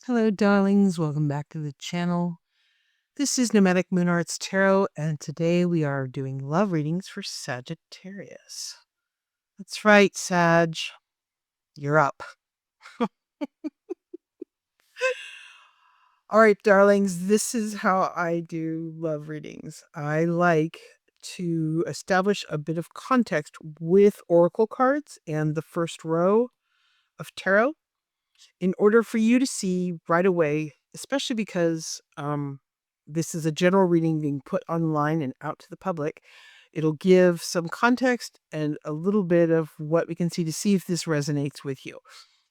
Hello, darlings. Welcome back to the channel. This is Nomadic Moon Arts Tarot, and today we are doing love readings for Sagittarius. That's right, Sag. You're up. All right, darlings, this is how I do love readings. I like to establish a bit of context with oracle cards and the first row of tarot in order for you to see right away, especially because this is a general reading being put online and out to the public. It'll give some context and a little bit of what we can see to see if this resonates with you.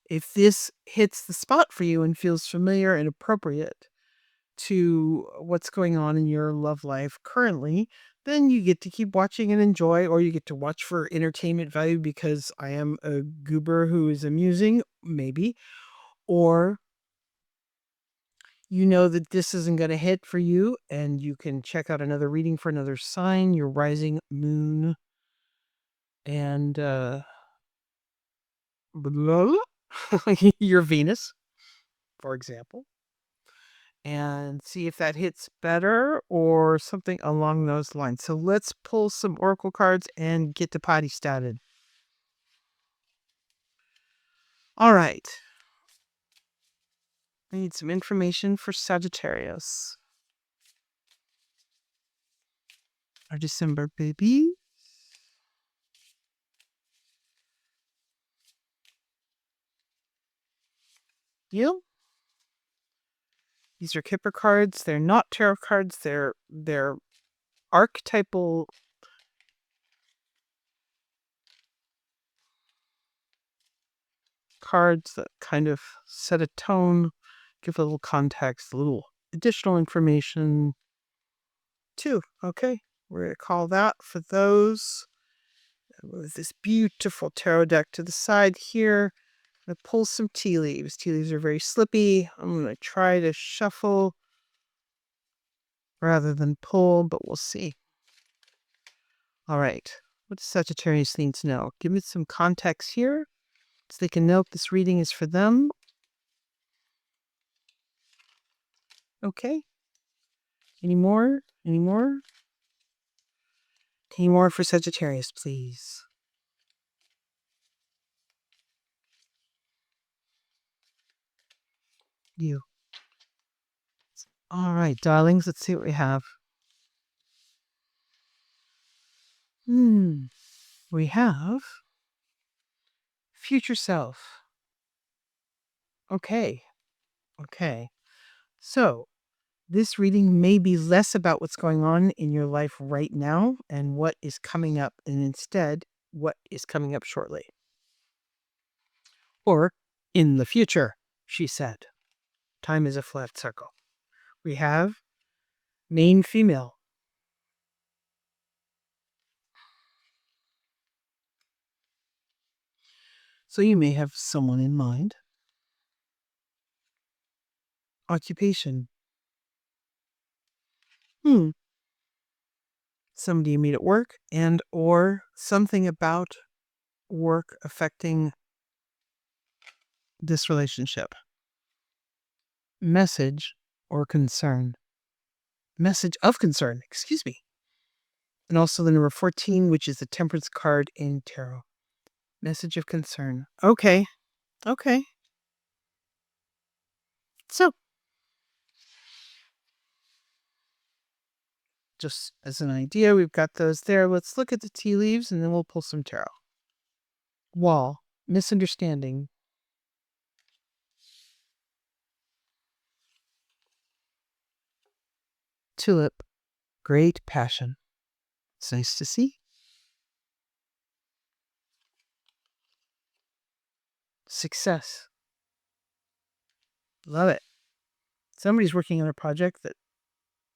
If this hits the spot for you and feels familiar and appropriate to what's going on in your love life currently, then you get to keep watching and enjoy, or you get to watch for entertainment value because I am a goober who is amusing, maybe. Or you know that this isn't going to hit for you and you can check out another reading for another sign, your rising moon and your Venus, for example, and see if that hits better or something along those lines. So let's pull some oracle cards and get to potty started. All right. I need some information for Sagittarius. Our December baby. You? These are Kipper cards. They're not tarot cards. They're archetypal cards that kind of set a tone, give a little context, a little additional information too. Okay, we're going to call that for those. With this beautiful tarot deck to the side here, I'm going to pull some tea leaves. Tea leaves are very slippy. I'm going to try to shuffle rather than pull, but we'll see. All right, what does Sagittarius need to know? Give me some context here so they can know if this reading is for them. Okay. Any more? Any more? Any more for Sagittarius, please? You. All right, darlings, let's see what we have. We have future self. Okay. Okay. So, this reading may be less about what's going on in your life right now and what is coming up, and instead, what is coming up shortly. Or in the future, she said. Time is a flat circle. We have main female. So you may have someone in mind. Occupation. Somebody you meet at work and or something about work affecting this relationship. Message or concern. Message of concern, excuse me. And also the number 14, which is the Temperance card in tarot. Message of concern. Okay. Okay. So, just as an idea, we've got those there. Let's look at the tea leaves and then we'll pull some tarot. Wall. Misunderstanding. Tulip. Great passion. It's nice to see. Success. Love it. Somebody's working on a project that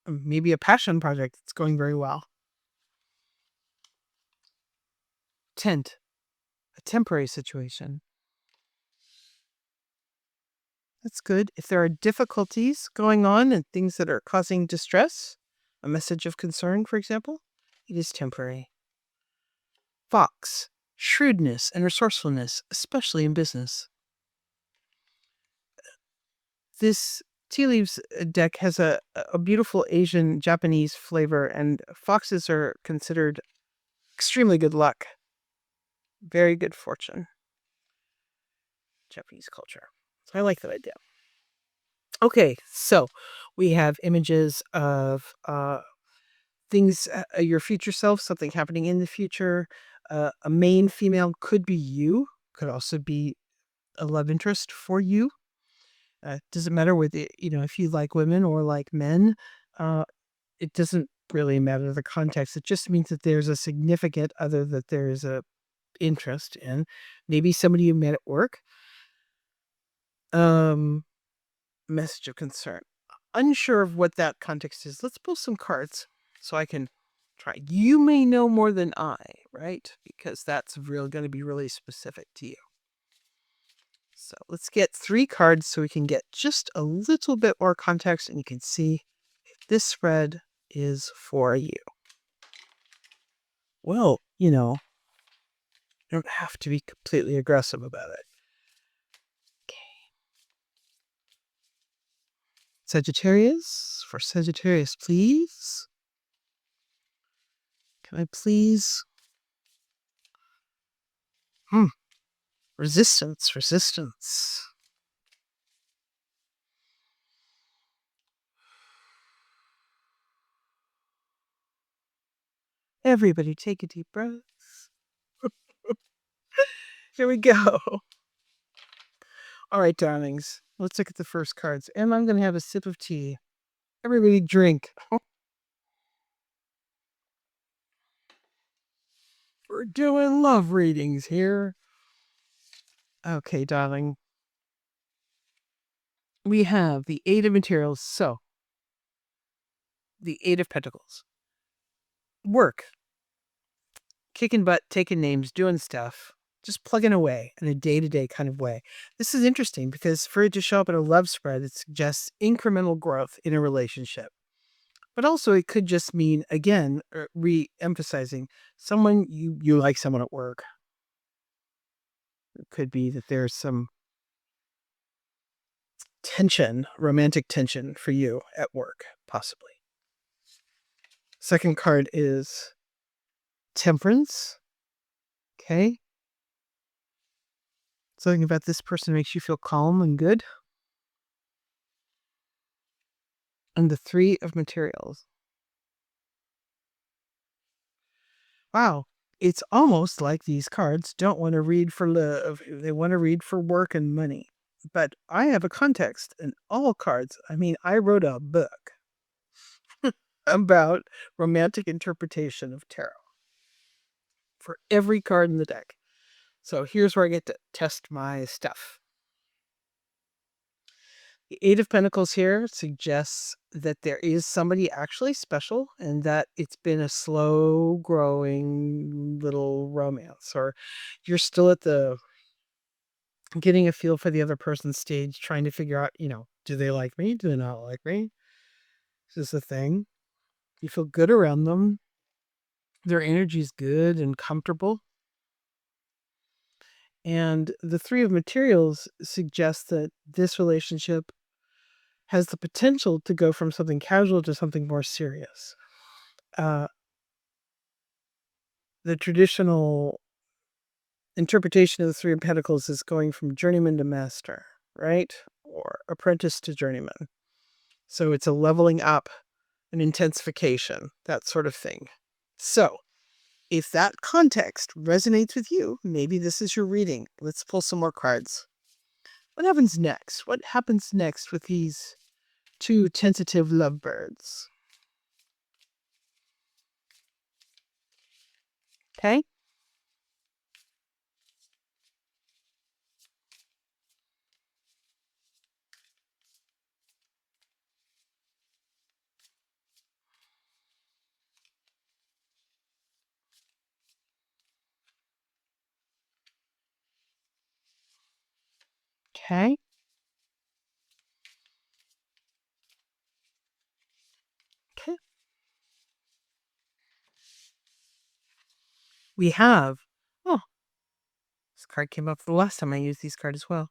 maybe a passion project that's going very well. Tent. A temporary situation. That's good. If there are difficulties going on and things that are causing distress, a message of concern, for example, it is temporary. Fox. Shrewdness and resourcefulness, especially in business. This tea leaves deck has a beautiful Asian Japanese flavor, and foxes are considered extremely good luck. Very good fortune. Japanese culture. So I like that idea. Okay, so we have images of things, your future self, something happening in the future. A main female could be you, could also be a love interest for you. Doesn't matter whether, if you like women or like men. It doesn't really matter the context. It just means that there's a significant other that there's a interest in. Maybe somebody you met at work. Message of concern. Unsure of what that context is. Let's pull some cards so I can try. You may know more than I, right? Because that's going to be really specific to you. So let's get 3 cards so we can get just a little bit more context and you can see if this spread is for you. Well, you don't have to be completely aggressive about it. Okay. Sagittarius, for Sagittarius, please. Can I please? Resistance, resistance. Everybody take a deep breath. Here we go. All right, darlings. Let's look at the first cards. And I'm going to have a sip of tea. Everybody drink. We're doing love readings here. Okay, darling. We have the 8 of materials. So, the 8 of pentacles. Work. Kicking butt, taking names, doing stuff. Just plugging away in a day-to-day kind of way. This is interesting because for it to show up in a love spread, it suggests incremental growth in a relationship. But also it could just mean, again, re-emphasizing someone you like someone at work. It could be that there's some tension, romantic tension for you at work, possibly. Second card is Temperance. Okay. Something about this person makes you feel calm and good. And the 3 of materials. Wow. It's almost like these cards don't want to read for love. They want to read for work and money. But I have a context in all cards. I mean, I wrote a book about romantic interpretation of tarot for every card in the deck. So here's where I get to test my stuff. The 8 of Pentacles here suggests that there is somebody actually special and that it's been a slow growing little romance, or you're still at the getting a feel for the other person's stage, trying to figure out, do they like me? Do they not like me? Is this a thing? You feel good around them. Their energy is good and comfortable. And the 3 of materials suggests that this relationship has the potential to go from something casual to something more serious. The traditional interpretation of the 3 of Pentacles is going from journeyman to master, right? Or apprentice to journeyman. So it's a leveling up, an intensification, that sort of thing. So if that context resonates with you, maybe this is your reading. Let's pull some more cards. What happens next? What happens next with these 2 tentative lovebirds? Okay. Okay. Okay. We have, oh, this card came up the last time I used these cards as well.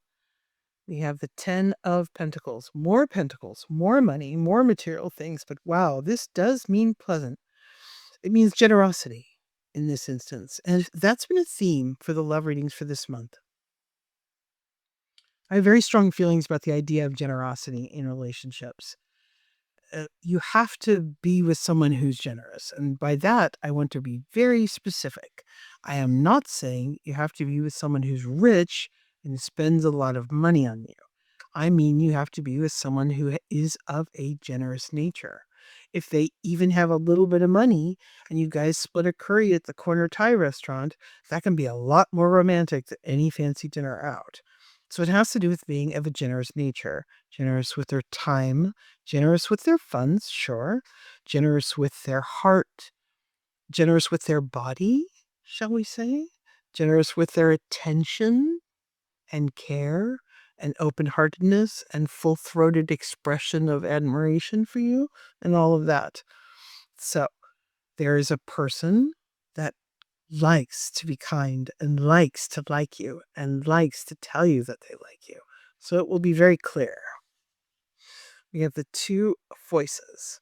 We have the 10 of Pentacles, more money, more material things. But wow, this does mean pleasant. It means generosity in this instance. And that's been a theme for the love readings for this month. I have very strong feelings about the idea of generosity in relationships. You have to be with someone who's generous. And by that, I want to be very specific. I am not saying you have to be with someone who's rich and spends a lot of money on you. I mean, you have to be with someone who is of a generous nature. If they even have a little bit of money and you guys split a curry at the corner Thai restaurant, that can be a lot more romantic than any fancy dinner out. So it has to do with being of a generous nature, generous with their time, generous with their funds, sure, generous with their heart, generous with their body, shall we say, generous with their attention and care and open-heartedness and full-throated expression of admiration for you and all of that. So there is a person that likes to be kind and likes to like you and likes to tell you that they like you. So it will be very clear. We have the two voices,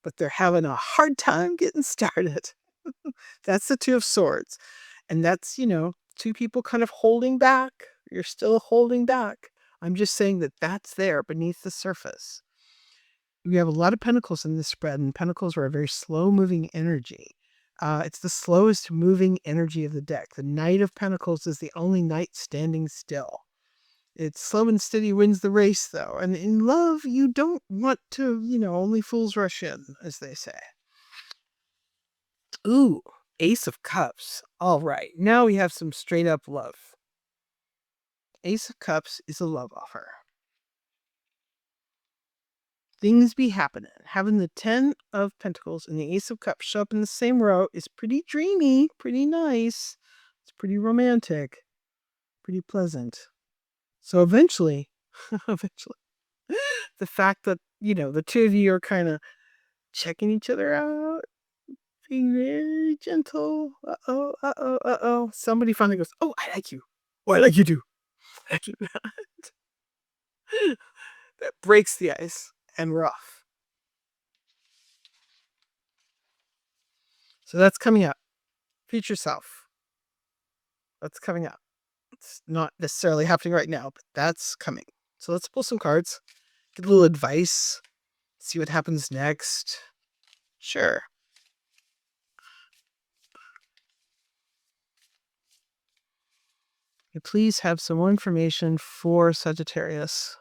but they're having a hard time getting started. That's the Two of Swords. And that's, two people kind of holding back. You're still holding back. I'm just saying that that's there beneath the surface. We have a lot of pentacles in this spread, and pentacles are a very slow-moving energy. It's the slowest moving energy of the deck. The Knight of Pentacles is the only knight standing still. It's slow and steady wins the race, though. And in love, you don't want to, only fools rush in, as they say. Ooh, Ace of Cups. All right, now we have some straight up love. Ace of Cups is a love offer. Things be happening. Having the 10 of Pentacles and the Ace of Cups show up in the same row is pretty dreamy, pretty nice. It's pretty romantic, pretty pleasant. So eventually, the fact that, the two of you are kind of checking each other out, being very gentle. Uh-oh. Somebody finally goes, oh, I like you. Oh, I like you too. That breaks the ice and we're off. So that's coming up. Future self. That's coming up. It's not necessarily happening right now, but that's coming. So let's pull some cards, get a little advice, see what happens next. Sure. Please have some more information for Sagittarius.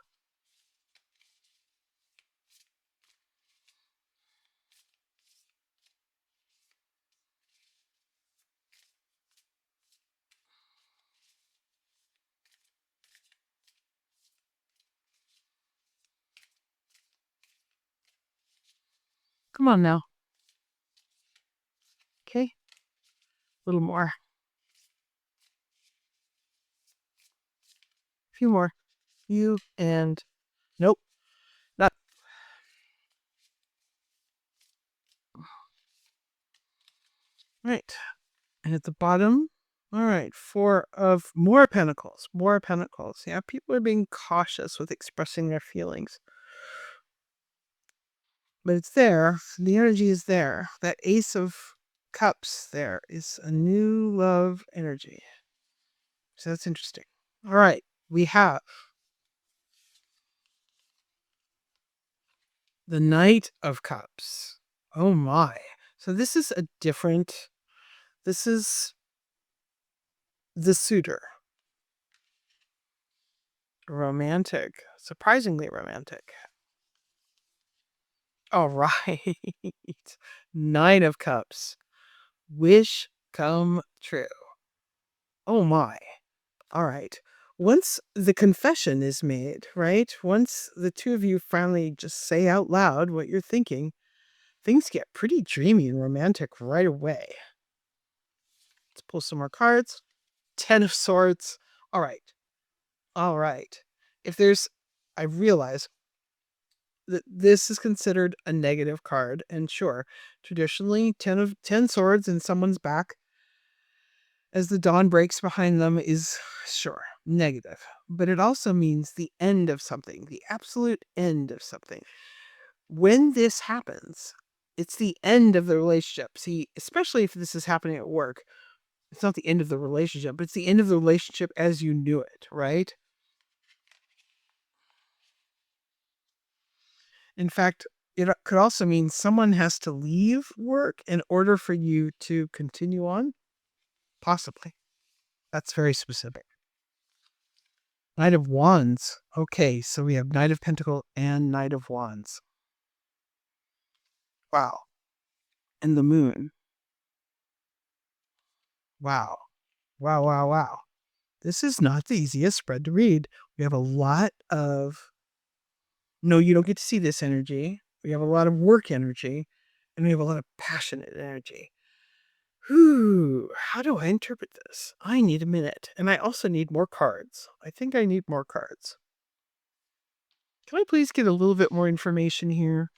Come on now. Okay. A little more. A few more. You and... Nope. Not... Right. And at the bottom... All right, 4 of more pentacles. More pentacles. Yeah, people are being cautious with expressing their feelings. But it's there. The energy is there. That Ace of Cups there is a new love energy. So that's interesting. All right, we have the Knight of Cups. Oh my. So this is a different... This is the suitor. Romantic. Surprisingly romantic. All right. 9 of Cups. Wish come true. Oh my. All right. Once the confession is made, right? Once the two of you finally just say out loud what you're thinking, things get pretty dreamy and romantic right away. Let's pull some more cards. 10 of Swords. All right. All right. I realize that this is considered a negative card, and sure, traditionally 10 swords in someone's back as the dawn breaks behind them is sure. negative. But it also means the end of something, the absolute end of something. When this happens, it's the end of the relationship. See, especially if this is happening at work, it's not the end of the relationship, but it's the end of the relationship as you knew it, right? In fact, it could also mean someone has to leave work in order for you to continue on. Possibly. That's very specific. Knight of Wands. Okay, so we have Knight of Pentacles and Knight of Wands. Wow. And the Moon. Wow. Wow, wow, wow. This is not the easiest spread to read. We have a lot of... No, you don't get to see this energy. We have a lot of work energy, and we have a lot of passionate energy. Whew, how do I interpret this? I need a minute, and I also need more cards. I think I need more cards. Can I please get a little bit more information here?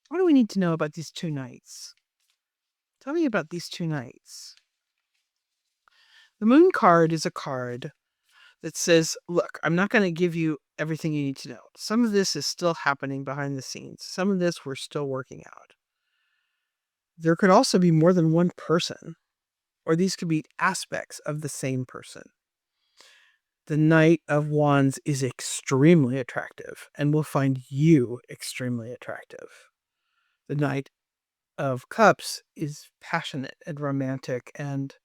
What do we need to know about these two knights? Tell me about these two knights. The Moon card is a card that says, look, I'm not going to give you everything you need to know. Some of this is still happening behind the scenes. Some of this we're still working out. There could also be more than one person, or these could be aspects of the same person. The Knight of Wands is extremely attractive and will find you extremely attractive. The Knight of Cups is passionate and romantic and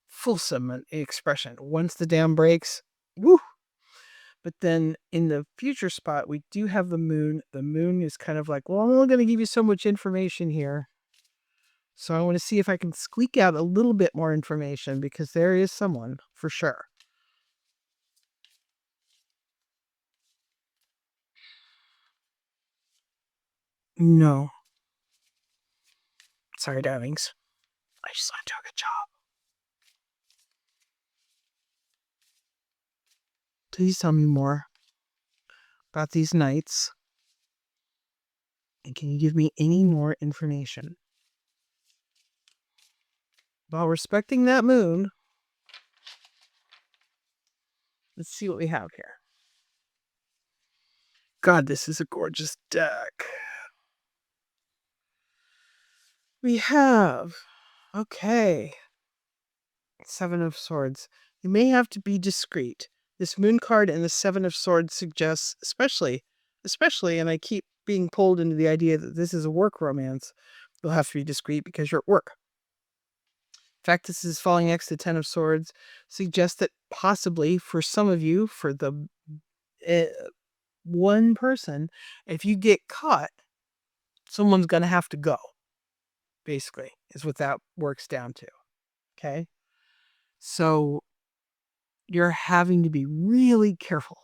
fulsome in expression. Once the dam breaks, woo! But then in the future spot, we do have the Moon. The Moon is kind of like, well, I'm only going to give you so much information here. So I want to see if I can squeak out a little bit more information because there is someone for sure. No. Sorry, darlings. I just want to do a good job. Please tell me more about these knights. And can you give me any more information? While respecting that moon, let's see what we have here. God, this is a gorgeous deck. We have, okay, Seven of Swords. You may have to be discreet. This moon card and the Seven of Swords suggests, especially, and I keep being pulled into the idea that this is a work romance, you'll have to be discreet because you're at work. In fact, this is falling next to Ten of Swords, suggests that possibly for some of you, for the one person, if you get caught, someone's going to have to go, basically, is what that works down to. Okay? So you're having to be really careful.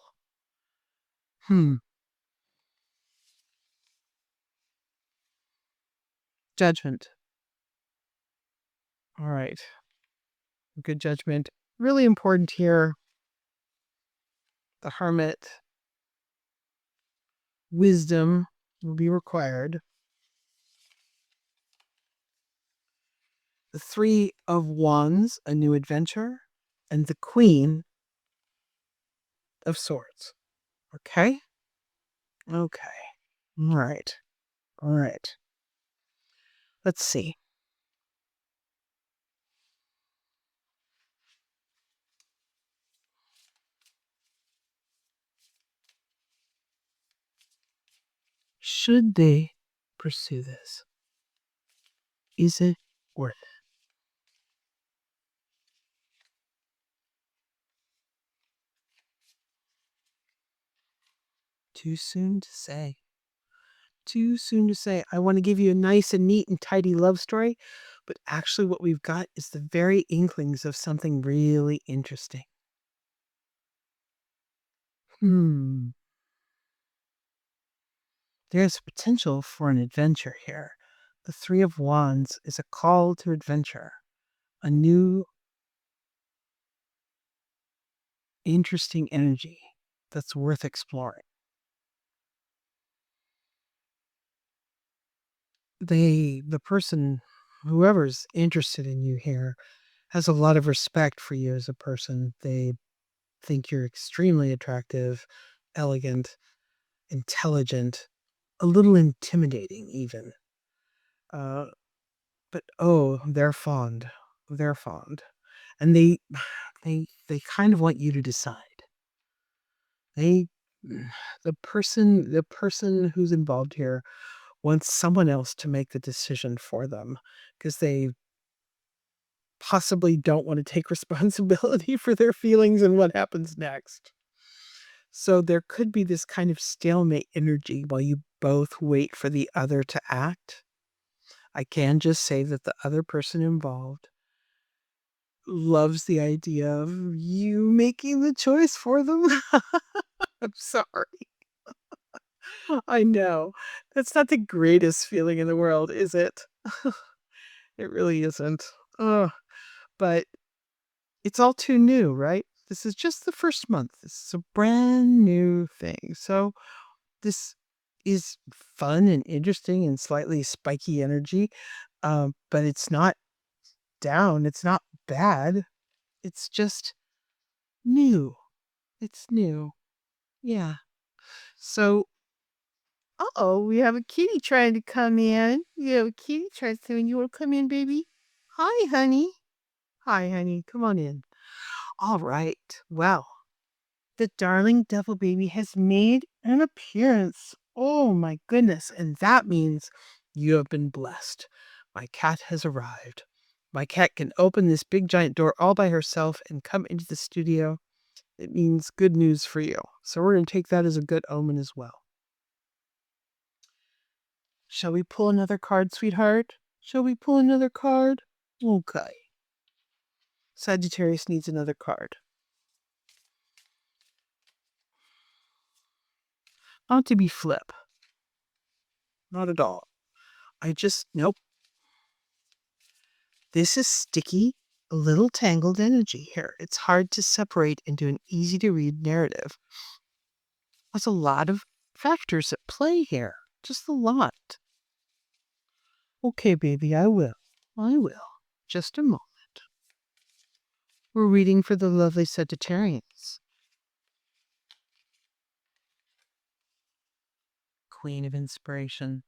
Judgment. All right. Good judgment. Really important here. The Hermit. Wisdom will be required. The Three of Wands, a new adventure. And the Queen of Swords. Okay? Okay. All right. All right. Let's see. Should they pursue this? Is it worth it? Too soon to say. Too soon to say. I want to give you a nice and neat and tidy love story, but actually what we've got is the very inklings of something really interesting. There's potential for an adventure here. The Three of Wands is a call to adventure, a new, interesting energy that's worth exploring. The person, whoever's interested in you here, has a lot of respect for you as a person. They think you're extremely attractive, elegant, intelligent, a little intimidating even. Uh, but oh, they're fond. They're fond. And they kind of want you to decide. They the person who's involved here wants someone else to make the decision for them because they possibly don't want to take responsibility for their feelings and what happens next. So there could be this kind of stalemate energy while you both wait for the other to act. I can just say that the other person involved loves the idea of you making the choice for them. I'm sorry. I know. That's not the greatest feeling in the world, is it? It really isn't. Ugh. But it's all too new, right? This is just the first month. This is a brand new thing. So this is fun and interesting and slightly spiky energy. But it's not down. It's not bad. It's just new. It's new. Yeah. So, we have a kitty trying to come in. We have a kitty trying to come in. You want to come in, baby? Hi, honey. Hi, honey. Come on in. All right. Well, the darling devil baby has made an appearance. Oh my goodness. And that means you have been blessed. My cat has arrived. My cat can open this big giant door all by herself and come into the studio. It means good news for you. So we're going to take that as a good omen as well. Shall we pull another card, sweetheart? Shall we pull another card? Okay. Sagittarius needs another card. Not to be flip. Not at all. Nope. This is sticky, a little tangled energy here. It's hard to separate into an easy to read narrative. There's a lot of factors at play here. Just a lot. Okay, baby, I will. I will. Just a moment. We're reading for the lovely Sagittarians. Queen of Inspiration.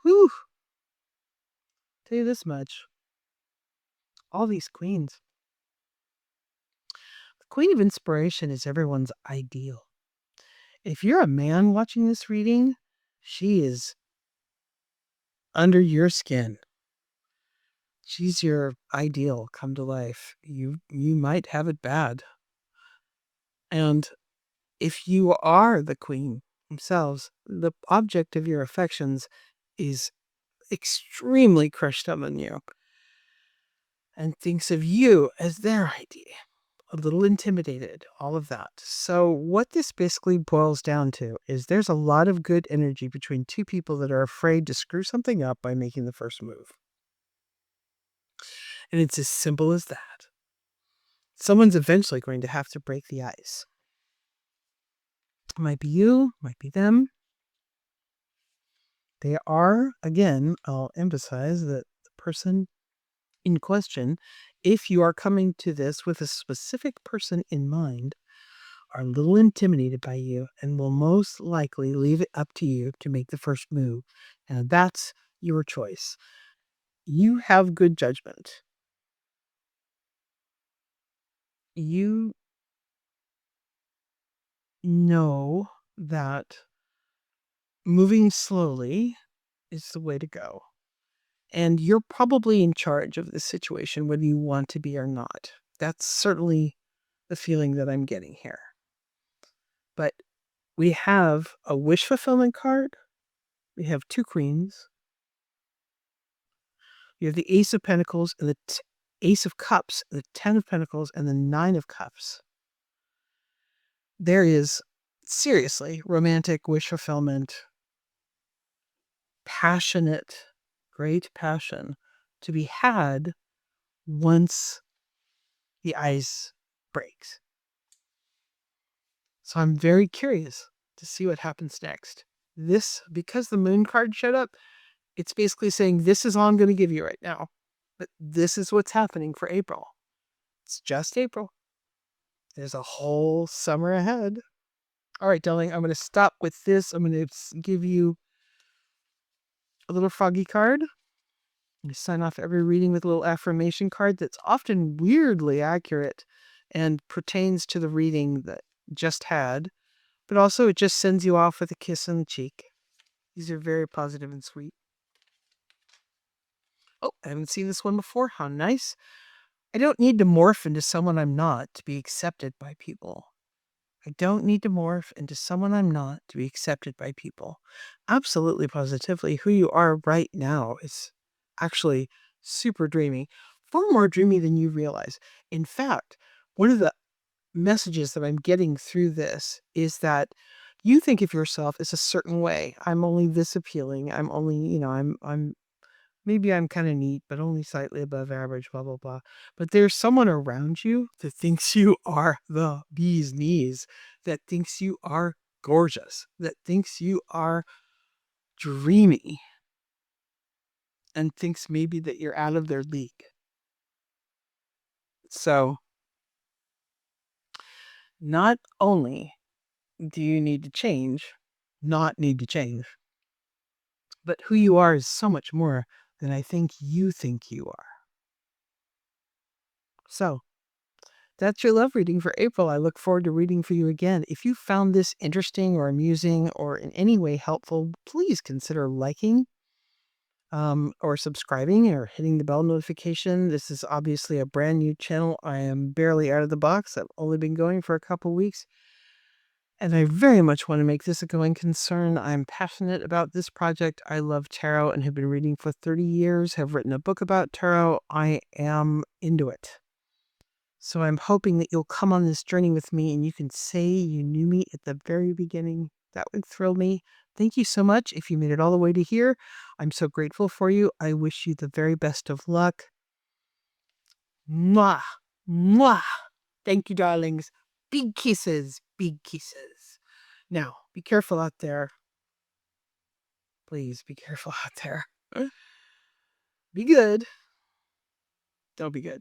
Whew! Tell you this much. All these queens. The Queen of Inspiration is everyone's ideal. If you're a man watching this reading, she is under your skin. She's your ideal come to life. You might have it bad. And if you are the queen themselves, the object of your affections is extremely crushed up on you and thinks of you as their idea. A little intimidated, all of that. So what this basically boils down to is there's a lot of good energy between two people that are afraid to screw something up by making the first move. And it's as simple as that. Someone's eventually going to have to break the ice. It might be you, might be them. They are, again, I'll emphasize that the person in question, if you are coming to this with a specific person in mind, are a little intimidated by you and will most likely leave it up to you to make the first move. And that's your choice. You have good judgment. You know that moving slowly is the way to go. And you're probably in charge of this situation, whether you want to be or not. That's certainly the feeling that I'm getting here. But we have a wish fulfillment card. We have two queens. You have the Ace of Pentacles and the Ace of Cups, the Ten of Pentacles, and the Nine of Cups. There is, seriously, romantic wish fulfillment, passionate, great passion to be had once the ice breaks. So I'm very curious to see what happens next. This, because the moon card showed up, it's basically saying this is all I'm going to give you right now. But this is what's happening for April. It's just April. There's a whole summer ahead. All right, darling, I'm going to stop with this. I'm going to give you a little froggy card. I sign off every reading with a little affirmation card that's often weirdly accurate and pertains to the reading that just had, but also it just sends you off with a kiss on the cheek. These are very positive and sweet. Oh, I haven't seen this one before. How nice. I don't need to morph into someone I'm not to be accepted by people. I don't need to morph into someone I'm not to be accepted by people. Absolutely, positively, who you are right now is actually super dreamy, far more dreamy than you realize. In fact, one of the messages that I'm getting through this is that you think of yourself as a certain way. I'm only this appealing. I'm only, maybe I'm kind of neat, but only slightly above average, blah, blah, blah. But there's someone around you that thinks you are the bee's knees, that thinks you are gorgeous, that thinks you are dreamy, and thinks maybe that you're out of their league. So, not only do you need to change, not need to change, but who you are is so much more than I think you are. So, that's your love reading for April. I look forward to reading for you again. If you found this interesting or amusing or in any way helpful, please consider liking or subscribing or hitting the bell notification. This is obviously a brand new channel. I am barely out of the box. I've only been going for a couple weeks. And I very much want to make this a going concern. I'm passionate about this project. I love tarot and have been reading for 30 years, have written a book about tarot. I am into it. So I'm hoping that you'll come on this journey with me and you can say you knew me at the very beginning. That would thrill me. Thank you so much. If you made it all the way to here, I'm so grateful for you. I wish you the very best of luck. Mwah. Mwah. Thank you, darlings. Big kisses. Big kisses. Now, be careful out there. Please be careful out there. Be good. Don't be good.